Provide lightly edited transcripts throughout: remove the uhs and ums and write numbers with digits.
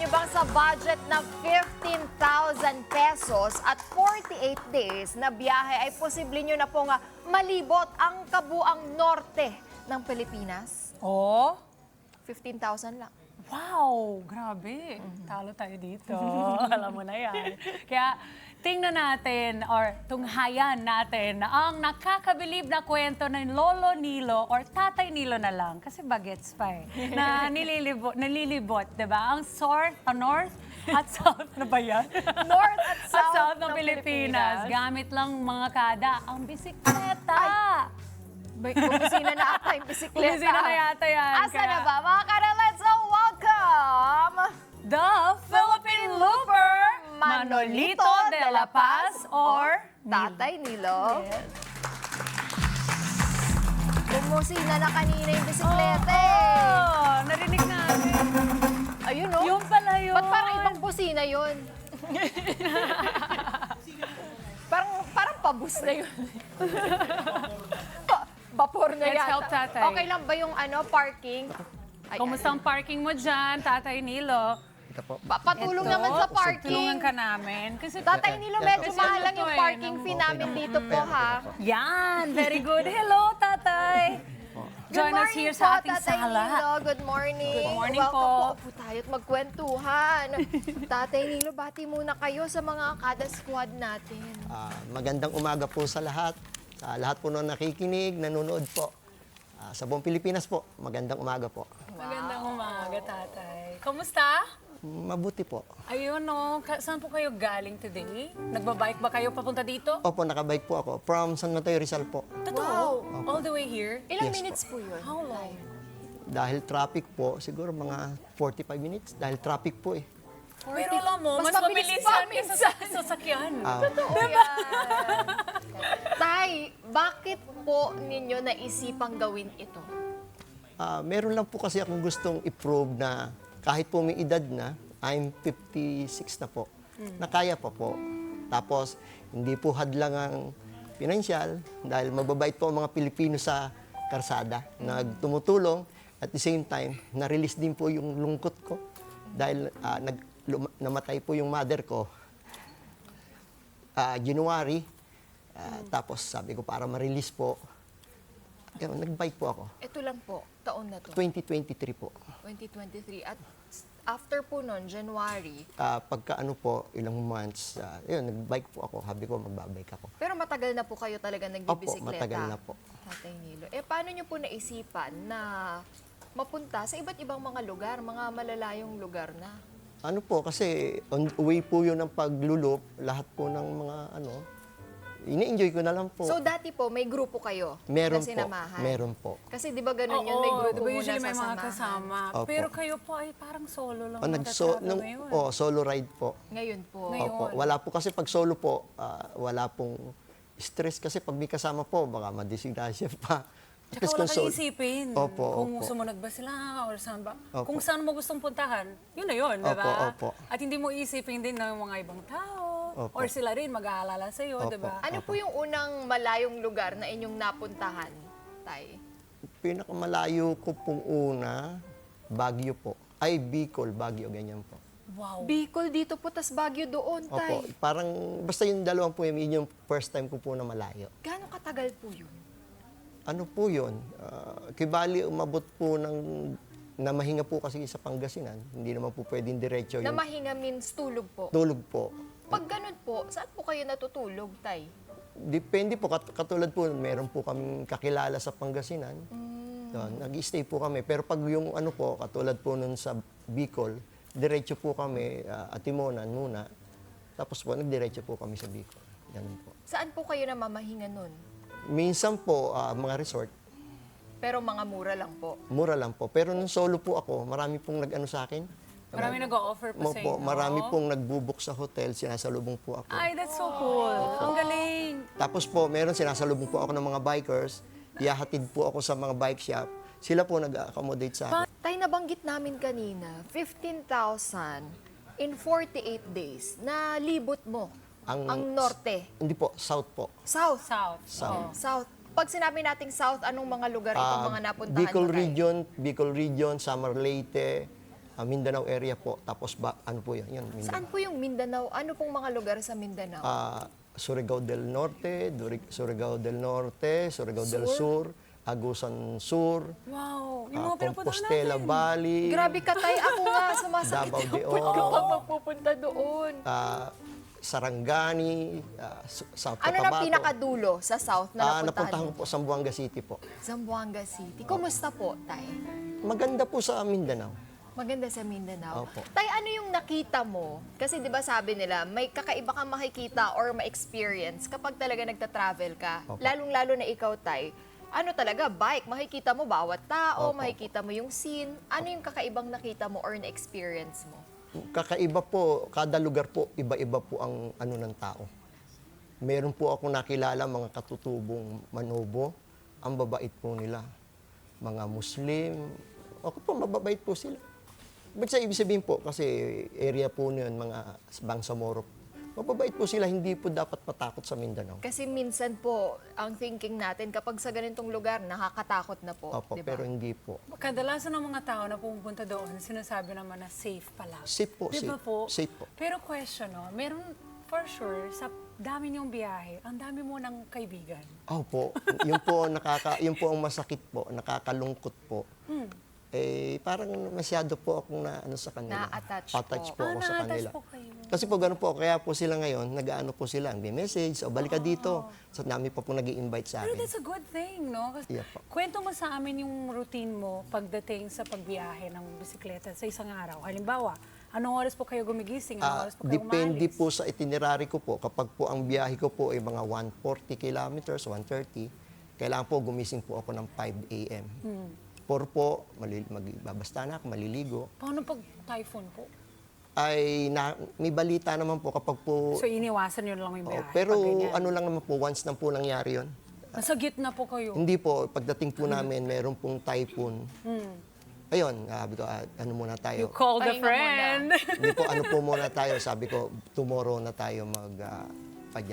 Malibang sa budget na 15,000 pesos at 48 days na biyahe ay posible nyo na pong malibot ang kabuang norte ng Pilipinas. Oh, 15,000 lang. wow, grabe. Talo tayo dito. Alam mo na yan. Kaya tingnan natin or tunghayan natin ang nakakabilib na kwento ng Lolo Nilo or Tatay Nilo na lang. Kasi bagets pa eh. Na nalilibot, di ba? Ang north at south na ba yan? North at south, ng Pilipinas. Gamit lang mga kada ang bisikleta. Bumisina na ata yung bisikleta. Bumisina na yata yan. Asa na ba? Mga kada-let's welcome The Philippine Looper, Manolito de la Paz or Tatay Nilo. Yes. Bumusina na kanina yung bisikleta eh. Oh, narinig natin. Ayun no? Yung pala yun. Ba't parang ibang busina yun? parang pabus na yun. Vapor na Let's yata. help Tatay. Okay lang ba yung parking? Ay, Kumusta ang parking mo dyan, Tatay Nilo? Ito po. Patulong Ito, naman sa parking. Tulungan ka namin. Kasi Tatay Nilo, medyo Kasi mahal ano lang yung to eh, parking fee namin dito po ha. Yan, very good. Hello, Tatay. Join us here sa ating Tatay sala. Nilo. Good morning. Good morning Welcome po. po. Upo tayo at magkwentuhan. Tatay Nilo, bati muna kayo sa mga kada squad natin. Magandang umaga po sa lahat. Sa lahat po na nakikinig, nanonood po. Sa buong Pilipinas po, magandang umaga po. Magandang umaga, Tatay. Kamusta? Mabuti po. Ayun, no. Saan po kayo galing today? Nagbabike ba kayo papunta dito? Opo, nakabike po ako. From San Mateo, Rizal po. Totoo? All the way here? Ilang Yes minutes po yun? How long? Dahil traffic po, siguro mga 45 minutes. Dahil traffic po eh. Pero alam mo, mas mabilis mabilis pa yan kaysa sa sasakyan. Totoo yan. Tay, bakit po ninyo naisipang gawin ito? Meron lang po kasi akong gustong i-prove na kahit po may edad na, I'm 56 na po, na kaya pa po. Tapos, hindi po hadlang ang pinansyal dahil mababait po ang mga Pilipino sa karsada. Nagtumutulong at the same time, na-release din po yung lungkot ko dahil namatay po yung mother ko January. Tapos sabi ko para ma-release po, nag-bike po ako. Ito lang po, taon na to. 2023 po. 2023. At after po nun, January. Pagka ano po, ilang months, nag-bike po ako. Sabi ko, magbabike ako. Pero matagal na po kayo talaga Opo, nagbibisikleta. matagal na po. Tatay Nilo. Paano nyo po naisipan na mapunta sa iba't ibang mga lugar, mga malalayong lugar na? Ano po, kasi on the way po yun ng paglulop, lahat po ng mga ini-enjoy ko na lang po. So dati po, may grupo kayo Meron na po, sinamahan? meron po. Kasi di ba ganun yun, may grupo diba muna usually may mga sasamahan. kasama. Opo. Pero kayo po ay parang solo lang. Nung solo ride po. Ngayon po. Ngayon. Opo, wala po kasi pag solo po, wala pong stress kasi pag may kasama po, baka madisgrasya pa. Tsaka Tapos wala kung kang solo- isipin Opo, kung opo. sumunod ba sila or saan ba. Opo. Kung saan mo gustong puntahan, yun na yun, di ba? Opo, opo. At hindi mo isipin din ng mga ibang tao Opo. or sila rin mag-aalala sa'yo, Opo. di ba? Ano po yung unang malayong lugar na inyong napuntahan, Tay? Pinakamalayo ko pong una, Baguio po. Ay, Bicol, Baguio, ganyan po. Wow. Bicol dito po, tas Baguio doon, Tay. Opo, parang basta yung dalawang po yun yung first time ko po na malayo. Gaano katagal po yun? Ano po yun? Kibali umabot po ng namahinga po kasi sa Pangasinan. Hindi naman po pwedeng diretso Na yung mahinga means tulog po. tulog po. Pag ganun po, saan po kayo natutulog, Tay? Depende po, katulad po, meron po kaming kakilala sa Pangasinan. Nag-stay po kami. Pero pag yung ano po, katulad po nun sa Bicol, diretso po kami, Atimonan muna. Tapos po, nagdiretso po kami sa Bicol. Ganun po. Saan po kayo namamahinga nun? Minsan po, mga resort, Pero mga mura lang po. mura lang po. Pero nung solo po ako, marami pong nag-ano sa akin. Marami nag-o-offer pa sa Po, inyo. marami pong nag-book sa hotel, sinasalubong po ako. Ay, that's so cool. Ang galing. Tapos po, meron sinasalubong po ako ng mga bikers, ihahatid po ako sa mga bike shop. Sila po nag-accommodate sa akin. Tay, nabanggit namin kanina, 15,000 in 48 days na libot mo ang norte. Hindi po, south po. South. South. South. South. Pag sinabi nating south, anong mga lugar itong mga napuntahan Bicol mo, Tay? Region, Bicol Region, Samar Leyte, Mindanao area po. Tapos ano po yun? Mindanao. Saan po yung Mindanao? Ano pong mga lugar sa Mindanao? Surigao del Norte, Surigao del Norte, Surigao del Sur, Agusan Sur, Wow, yung mga pinupuntahan Compostela natin. Valley, Grabe ka, Tay. Ako nga, sumasakit Davao de ang puwet ko Oro. pag magpupunta doon. Sarangani, South Ano na Cotabato. pinakadulo sa South na Napuntahan napuntahan ko mo? po sa Zamboanga City po. Zamboanga City. Kumusta po, Tay? Maganda po sa Mindanao. Maganda sa Mindanao. Opo. Tay, ano yung nakita mo? Kasi 'di ba sabi nila, may kakaiba kang makikita or ma-experience kapag talaga nagta-travel ka. Opo. Lalong-lalo na ikaw, Tay. Ano talaga, bike, makikita mo bawat tao, Opo. makikita mo yung scene. Ano yung kakaibang nakita mo or na-experience mo? Kakaiba po, kada lugar po, iba-iba po ang ano ng tao. Meron po ako nakilala mga katutubong Manobo, ang babait po nila. Mga Muslim, ako po, mababait po sila. Ba't sa ibig sabihin po, kasi area po niyon, mga Bangsamoro, mababait po sila, hindi po dapat matakot sa Mindanao. Kasi minsan po, ang thinking natin, kapag sa ganitong lugar, nakakatakot na po. Opo, di ba? pero hindi po. Kadalasan ng mga tao na pumupunta doon, sinasabi naman na safe pala. Safe po, Di ba safe. po? Safe po. Pero question, no? Meron for sure, sa dami niyong biyahe, ang dami mo ng kaibigan. Opo, yun po ang masakit po, nakakalungkot po. Parang masyado po akong na ano sa kanila. Na-attach Attach po. po ako sa na-attach kanila. po kayo. Kasi po gano'n po, kaya po sila ngayon, nag-ano po sila, may message, o balik ka dito. So dami pa po nag-i-invite sa Pero akin. that's a good thing, no? Kasi Yeah po. kwento mo sa amin yung routine mo pagdating sa pagbiyahe ng bisikleta sa isang araw. Halimbawa, anong oras po kayo gumigising? Anong oras po kayo Depende umalis? po sa itinerary ko po. Kapag po ang biyahe ko po ay mga 140 kilometers, 130, kailangan po gumising po ako ng 5 a.m. Por po, magbabasta na ako, maliligo. Paano pag typhoon po? May balita naman po kapag po... So, iniwasan nyo lang yung Oh, biyahe? pero pag ganyan? ano lang naman po, once na po nangyari yun. Nasa gitna po kayo? Hindi po, pagdating po namin, meron pong typhoon. Ayun, sabi ko, ano muna You tayo. called a Pahinga friend. Hindi po, ano po muna tayo. Sabi ko, tomorrow na tayo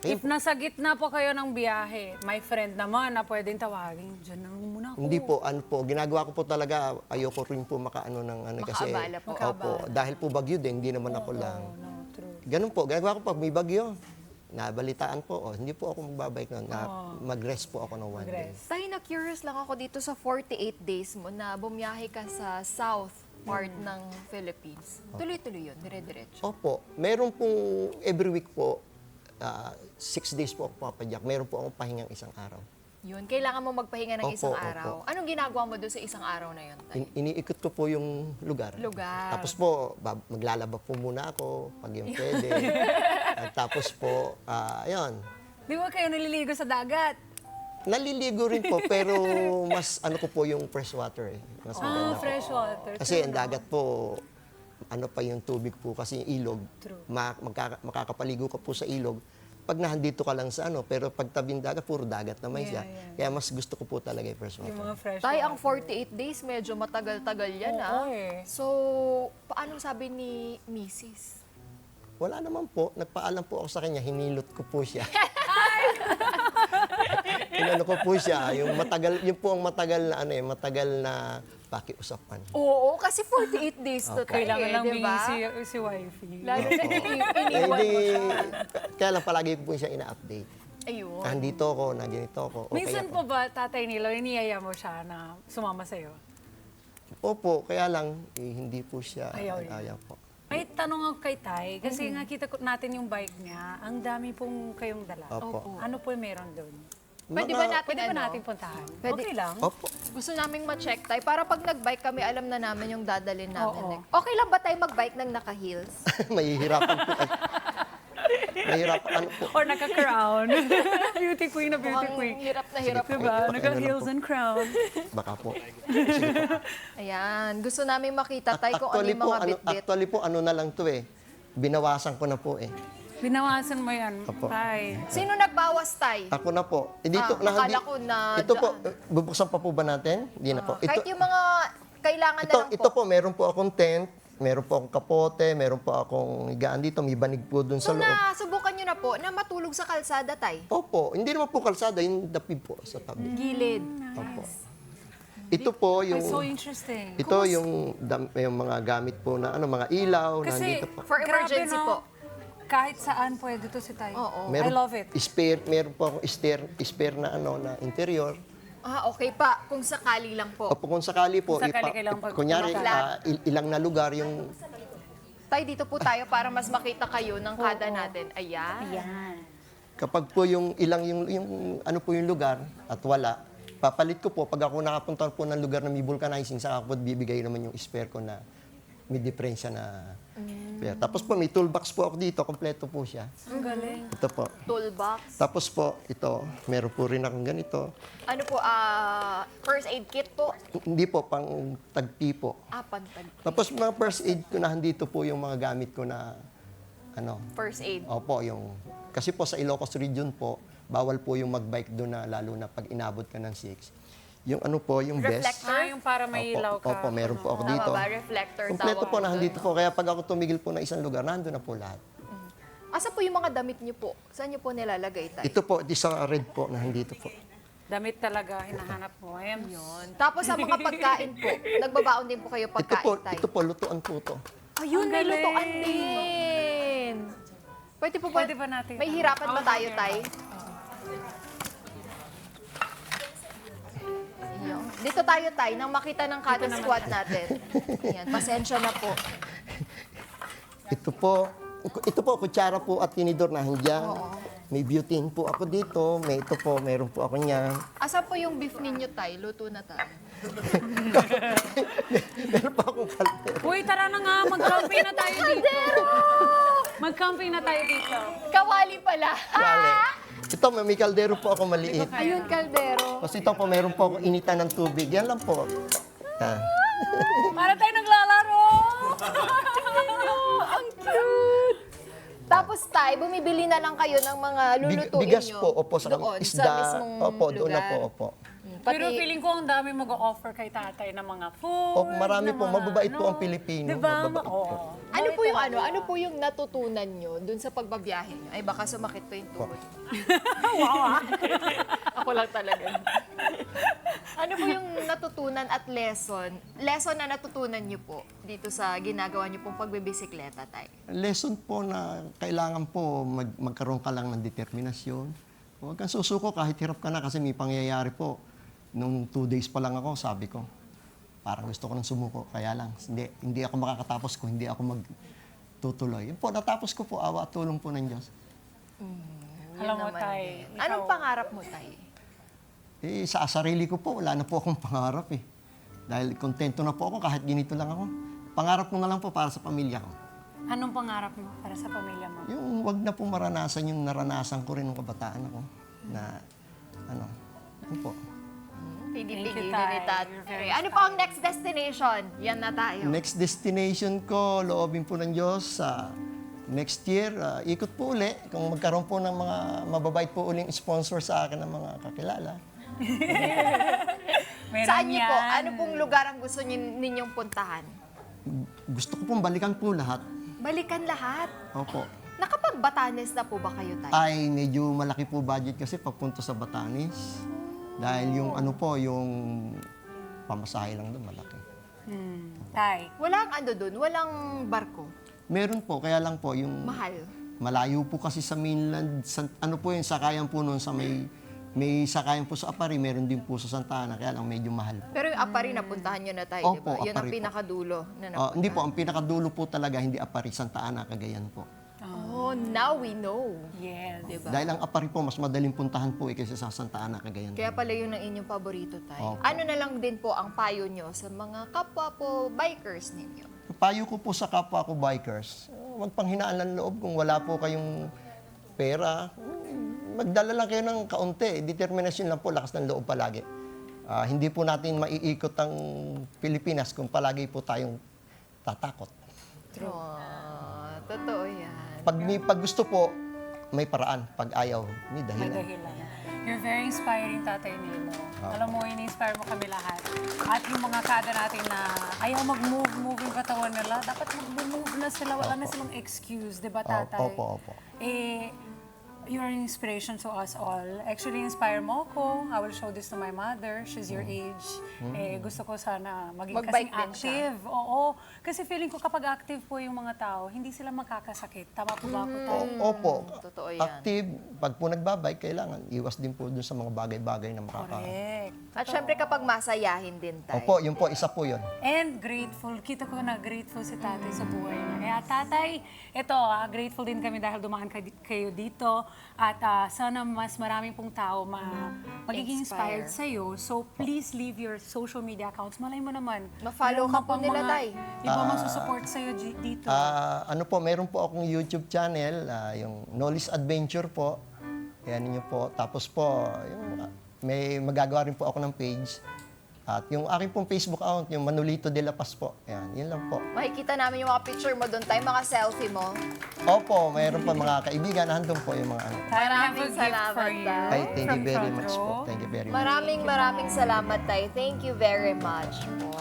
If nasa gitna po kayo ng biyahe, my friend naman na pwedeng tawagin, dyan na muna ako. Hindi po, ano po, ginagawa ko po talaga, ayoko rin po makaano ng ano kasi. Makaabala po. Opo, dahil po bagyo din, hindi naman ako lang. Oh, no, true. Ganun po, ginagawa ko pag may bagyo. Nabalitaan po, hindi po ako magbabike nun. Mag-rest po ako ng one day. Mag-rest. Tay, na-curious lang ako dito sa 48 days mo na bumiyahe ka sa south part ng Philippines. Tuloy-tuloy yun, dire-diretso. Opo, meron pong every week po, 6 days po ako papadyak. Meron po akong pahingang isang araw. Yun, kailangan mo magpahinga ng Opo, isang opo. araw. Anong ginagawa mo doon sa isang araw na yun, Tay? Iniikot ko po yung lugar. Lugar. Tapos po, maglalaba po muna ako pag yung pwede. At tapos po, ayun, Di ba kayo naliligo sa dagat? naliligo rin po, pero mas ano ko po yung fresh water eh. Mas maganda po. Fresh water. Kasi ang dagat po, ano pa yung tubig po kasi yung ilog. True. Makakapaligo ka po sa ilog. Pag nandito ka lang sa ano, pero pag tabing dagat, puro dagat naman siya. Kaya mas gusto ko po talaga yung fresh Yung water. mga fresh Tay, water. ang 48 days, medyo matagal-tagal yan, Oo, eh. So, paano sabi ni Mrs.? Wala naman po. Nagpaalam po ako sa kanya. Hinilot ko po siya. Inano ko po siya. Yung po ang matagal na ano eh, matagal na pakiusapan. Oo, kasi 48 days to, Tay, Kailangan lang di ba? si wifey. Lalo na iniwan Eh, mo di, siya. kaya lang palagi ko po siya ina-update. Ayun. Nandito ako, na ganito ako. o Minsan kaya po ba, Tatay Nilo, iniyaya mo siya na sumama sa'yo? Opo, kaya lang, hindi po siya Ayaw niya. ayaw po. May tanong ako kay Tay, kasi nga kita natin yung bike niya, ang dami pong kayong dala. Opo. Ano po meron doon? Pwede ba natin, Pwede ba ano? natin puntahan? Pwede. Okay lang. Opo. Gusto naming ma-check, Tay, para pag nag-bike kami, alam na namin yung dadalhin namin. Oo. eh. Okay lang ba tayo mag-bike ng naka-heels? Mahihirapan po. Mahirapan ano po. Or naka-crown. Beauty queen na beauty Mukhang queen. hirap na hirap. Diba? Ano Naka-heels lang po. and crown. Baka po. Ayan, gusto namin makita, Tay, kung ano yung mga bit-bit. Actually po, ano na lang to eh. Binawasan ko na po eh. Binawasan mo yan, Opo. Tay. Sino nagbawas, Tay? Ako na po. Eh, dito, akala ko na Ito po, dyan. bubuksan pa po ba natin? Hindi na po. Kahit yung mga kailangan na lang Ito po, meron po akong tent, meron po akong kapote, meron po akong higaan dito, may banig po dun So sa loob. nasubukan nyo na po na matulog sa kalsada, Tay? Opo, hindi naman po kalsada, yung dapib po sa tabi. Gilid. Opo. Ito po Ay, yung... so interesting. Ito yung mga gamit po na mga ilaw Kasi, nandito po. For emergency grabe, no? po. Kahit saan pwede to si Tay. Oo. I love it. Meron po akong spare na na interior. Ah, okay pa. Kung sakali lang po. Opo, kung sakali po, Kung sakali kailangan kunyari, pag- ilang na lugar yung... Tay, dito po tayo para mas makita kayo ng kada natin. Ayan. Ayan. Kapag po yung ilang yung ano po yung lugar at wala, papalit ko po pag ako nakapunta po ng lugar na may vulcanizing, saka po bibigay naman yung spare ko na may diferensya na spare. Tapos po may toolbox po ako dito, kompleto po siya. Ang galing. Ito po. Toolbox. Tapos po, ito, meron po rin akong ganito. Ano po, first aid kit po. Hindi po, pang tagpi po. Pantag. Tapos mga first aid ko na dito po yung mga gamit ko na First aid. opo, yung kasi po sa Ilocos region po, bawal po yung magbike doon na lalo na pag inabot ka ng 6. Yung ano po, yung vest. Reflector? Yung para may ilaw ka. Opo, meron po ako Tama dito. ba? Reflector Kompleto tawag po, doon. nandito po. Kaya pag ako tumigil po na isang lugar, nandun na po lahat. Asa po yung mga damit niyo po? Saan niyo po nilalagay, Tay? Ito po, sa red po, nandito po. Damit talaga, hinahanap mo. Ayan. Yun. Tapos sa mga pagkain po, nagbabaon din po kayo pagkain, Tay? Ito po, lutuan po to. Ayun, Ang may galing. lutuan din. Pwede po ba? Pwede ba natin? May hirapan ba tayo, Tay? Ayun. Dito tayo, Tay, nang makita ng kada squad natin. Ayan, pasensya na po. Ito po, kutsara po at tinidor na handyan. May butane po ako dito. May ito po, meron po ako niyan. Asa po yung beef ninyo, Tay? Luto na tayo. Meron po akong kalder. Uy, tara na nga, mag-camping na tayo dito. Mag-camping na tayo dito. Kawali pala. Wale. Ito, may kaldero po ako maliit. Ayun, kaldero. Tapos ito po, meron po akong initan ng tubig. Yan lang po. Ah. Para tayo naglalaro! Ang cute! Tapos, Tay, bumibili na lang kayo ng mga lulutuin Bigas nyo. po, opo, sa doon, isda. sa mismong Opo, doon na lugar. po, opo. Pati, Pero feeling ko ang dami mag-offer kay tatay ng mga food. Opo, marami ng po. mga Mababait po ang Pilipino. Diba? Mababait po. Oo. ano po yung natutunan nyo dun sa pagbabiyahe nyo? Ay, baka sumakit pa yung tuhod. Ako lang talaga. Ano po yung natutunan at lesson na natutunan nyo po dito sa ginagawa nyo pong pagbibisikleta, Tay? Lesson po na kailangan po magkaroon ka lang ng determinasyon. Huwag kang susuko kahit hirap ka na kasi may pangyayari po. Nung 2 days pa lang ako, sabi ko, parang gusto ko nang sumuko. Kaya lang, hindi ako makakatapos kung hindi ako magtutuloy. Yun po, natapos ko po, awa at tulong po ng Diyos. Alam mo, naman Tay. din. Anong pangarap mo, Tay? Sa sarili ko po, wala na po akong pangarap eh. Dahil kontento na po ako kahit ganito lang ako. Pangarap ko na lang po para sa pamilya ko. Anong pangarap mo para sa pamilya mo? Yung wag na po maranasan yung naranasan ko rin nung kabataan ako. Na, yun po. Pili-pili Thank you, ni Tay. Tatay. You're very Ano po ang next destination? Yan na tayo. Next destination ko, loobin po ng Diyos sa next year, ikot po uli. Kung magkaroon po ng mga mababait po uling sponsor sa akin ng mga kakilala. Meron Saan niyo po? yan. Ano pong lugar ang gusto ninyong puntahan? Gusto ko pong balikan po lahat. Balikan lahat. Opo. Nakapag-Batanes na po ba kayo, Tay? Ay, medyo malaki po budget kasi pagpunta sa Batanes. Dahil yung ano po, yung pamasahe lang doon, malaki. Tay. Walang ano doon, walang barko. Meron po, kaya lang po yung Mahal. malayo po kasi sa mainland, ano po yung sakayan po noon sa may sakayan po sa Apari, meron din po sa Santa Ana, kaya lang medyo mahal. Pero yung Apari, napuntahan nyo na tayo, di Opo, ba? Yun ang Apari po. pinakadulo na napuntahan. Hindi po, ang pinakadulo po talaga, hindi Apari, Santa Ana, Cagayan po. Oh, now we know. Yes. Di ba? Dahil ang Apari po, mas madaling puntahan po kaysa sa Santa Ana, Cagayan. Kaya pala yun ang inyong paborito, Tay. Opo. Ano na lang din po ang payo nyo sa mga kapwa po bikers ninyo? Payo ko po sa kapwa ko bikers, huwag panghinaan ng loob kung wala po kayong pera. Magdala lang kayo ng kaunti. Determinasyon lang po, lakas ng loob palagi. Hindi po natin maiikot ang Pilipinas kung palagi po tayong tatakot. Oh, totoo yan. Pag gusto po, may paraan. Pag ayaw, may May dahilan. dahilan. You're very inspiring, Tatay Nilo. Alam mo, ini-inspire mo kami lahat. At yung mga kada natin na ayaw mag-move yung katawan nila, dapat mag-move na sila. Wala na silang excuse, di ba, Tatay? Opo. Eh, you're an inspiration to us all. Actually, inspire mo ko. I will show this to my mother. She's your age. Gusto ko sana maging Mag-bike kasing din siya. active. Oo. Kasi feeling ko kapag active po yung mga tao, hindi sila makakasakit. Tama po ba ako tayo? Opo, Totoo yan. active. Pag po nagbabike, kailangan iwas din po dun sa mga bagay-bagay na Correct. At syempre kapag masayahin din tayo. Opo, yun po, isa po yun. And grateful. Kita ko na grateful si tatay sa buhay niya. Kaya tatay, ito, grateful din kami dahil dumaan kayo dito. At sana mas maraming pong tao magiging inspired sa'yo. So please leave your social media accounts. Malay mo naman. Ma-follow meron ka po pang nila, mga tay. Iba magsusupport sa'yo dito. Ano po, meron po akong YouTube channel, yung Knowledge Adventure po. Kaya ninyo po. Tapos po, yung, may magagawa rin po ako ng page. At yung aking pong Facebook account, yung Manolito de la Paz po. Yan, yun lang po. Makikita namin yung mga picture mo doon tayo, mga selfie mo. Opo, mayroon pa mga kaibigan, nandun po yung mga ano. Tay, I have a maraming gift salamat, for you. tay. Ay, thank you from very front much row. po. Thank you very much. Maraming salamat tayo. Thank you very much po.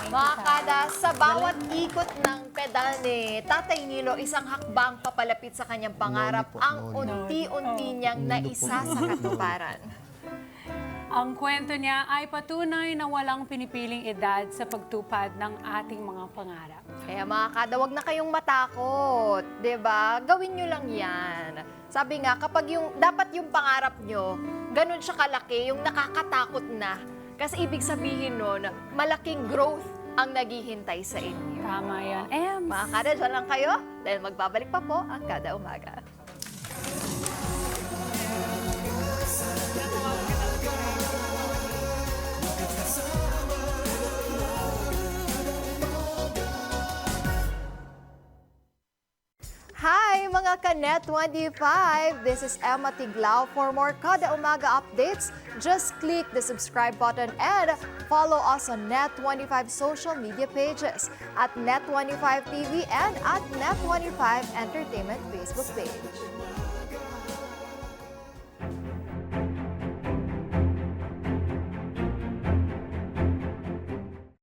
Mga kada, sa bawat ikot ng pedal ni Tatay Nilo, isang hakbang papalapit sa kanyang pangarap, Noli po, ang Noli. unti-unti niyang naisa sa katuparan. Ang kwento niya ay patunay na walang pinipiling edad sa pagtupad ng ating mga pangarap. Kaya mga kada, wag na kayong matakot, 'di ba? Gawin nyo lang 'yan. Sabi nga, kapag dapat yung pangarap nyo, ganun siya kalaki, yung nakakatakot na. Kasi ibig sabihin nun, malaking growth ang naghihintay sa inyo. Tama yan. Ems! Mga kada, dyan lang kayo dahil magbabalik pa po ang Kada Umaga. Hi mga ka-Net 25! This is Emma Tiglao. For more Kada Umaga updates, just click the subscribe button and follow us on Net25 social media pages at Net25 TV and at Net25 Entertainment Facebook page.